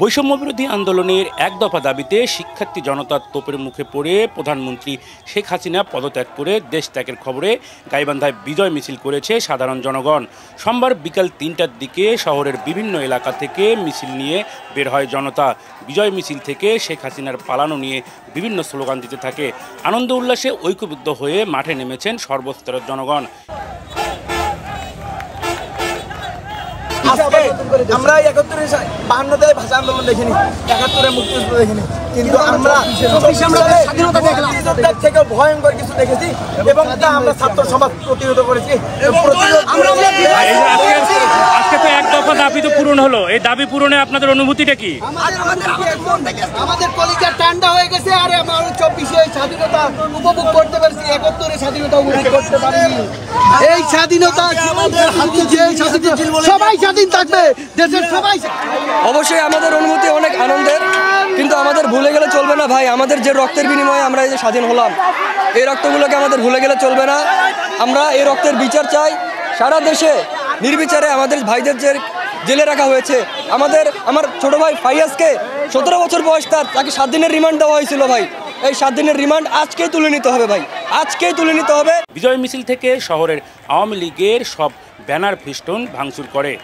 বৈষম্যবিরোধী আন্দোলনের এক দফা দাবিতে শিক্ষার্থী জনতার তোপের মুখে পড়ে প্রধানমন্ত্রী শেখ হাসিনা পদত্যাগ করে দেশ ত্যাগের খবরে গাইবান্ধায় বিজয় মিছিল করেছে সাধারণ জনগণ। সোমবার বিকাল ৩টার দিকে শহরের বিভিন্ন এলাকা থেকে মিছিল নিয়ে বের হয় জনতা। বিজয় মিছিল থেকে শেখ হাসিনার পালানো নিয়ে বিভিন্ন স্লোগান দিতে থাকে। আনন্দ উল্লাসে ঐক্যবদ্ধ হয়ে মাঠে নেমেছেন সর্বস্তরের জনগণ। আমরা ৭১-৫২-তে ভাষা আন্দোলন দেখিনি, ৭১-এ মুক্তিযুদ্ধ দেখিনি, কিন্তু আমরা স্বাধীনতা দেখলাম থেকে ভয়ঙ্কর কিছু দেখেছি এবং তা আমরা ছাত্র সমাজ প্রতিরোধ করেছি। আজকে তো এক দফা দাবি তো পূরণ হলো, এই দাবি পূরণে আপনাদের অনুভূতিটা কি? আমাদের কলিজা ঠান্ডা হয়ে গেছে। আরে আমরা ২৪-এ স্বাধীনতা উপভোগ করতে পারছি, ৭১-এ স্বাধীনতা উপভোগ করতে পারিনি। এই স্বাধীনতা সবাই স্বাধীন থাকবে, দেশের সবাই। অবশ্যই আমাদের অনুভূতি অনেক আনন্দের, কিন্তু আমাদের ভুলে গেলে চলবে না ভাই। আমাদের যে রক্তের বিনিময়ে আমরা এই যে স্বাধীন হলাম, এই রক্তগুলোকে আমাদের ভুলে গেলে চলবে না। আমরা এই রক্তের বিচার চাই। সারা দেশে নির্বিচারে আমাদের ভাইদের যে জেলে রাখা হয়েছে, আমার ছোট ভাই ফাইয়াজকে ১৭ বছর বয়স, তাকে 7 দিনের রিমান্ড দেওয়া হয়েছিল ভাই। এই 7 দিনের রিমান্ড আজকেই তুলে নিতে হবে ভাই, আজকেই তুলে নিতে হবে। বিজয় মিছিল থেকে শহরের আওয়ামী লীগের সব ব্যানার ফেস্টুন ভাঙচুর করে।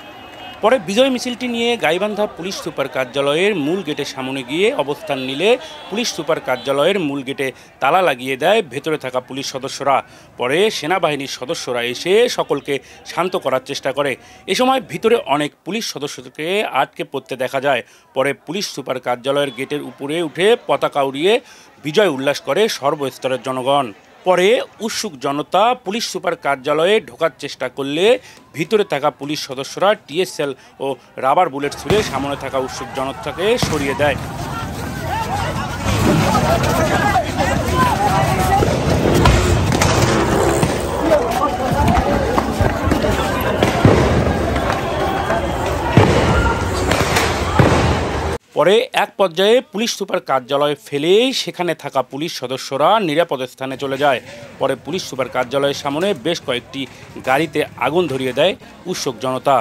পরে বিজয় মিছিলটি নিয়ে গাইবান্ধা পুলিশ সুপার কার্যালয়ের মূল গেটের সামনে গিয়ে অবস্থান নিলে পুলিশ সুপার কার্যালয়ের মূল গেটে তালা লাগিয়ে দেয় ভেতরে থাকা পুলিশ সদস্যরা। পরে সেনাবাহিনীর সদস্যরা এসে সকলকে শান্ত করার চেষ্টা করে। এ সময় ভিতরে অনেক পুলিশ সদস্যকে আটকে পড়তে দেখা যায়। পরে পুলিশ সুপার কার্যালয়ের গেটের উপরে উঠে পতাকা উড়িয়ে বিজয় উল্লাস করে সর্বস্তরের জনগণ। পরে উৎসুক জনতা পুলিশ সুপার কার্যালয়ে ঢোকার চেষ্টা করলে ভিতরে থাকা পুলিশ সদস্যরা টিএসএল ও রাবার বুলেট ছুড়ে সামনে থাকা উৎসুক জনতাকে সরিয়ে দেয়। পরে এক পর্যায়ে পুলিশ সুপার কার্যালয়ে ফেলেই সেখানে থাকা পুলিশ সদস্যরা নিরাপদ স্থানে চলে যায়। পরে পুলিশ সুপার কার্যালয়ের সামনে বেশ কয়েকটি গাড়িতে আগুন ধরিয়ে দেয় উৎসুক জনতা।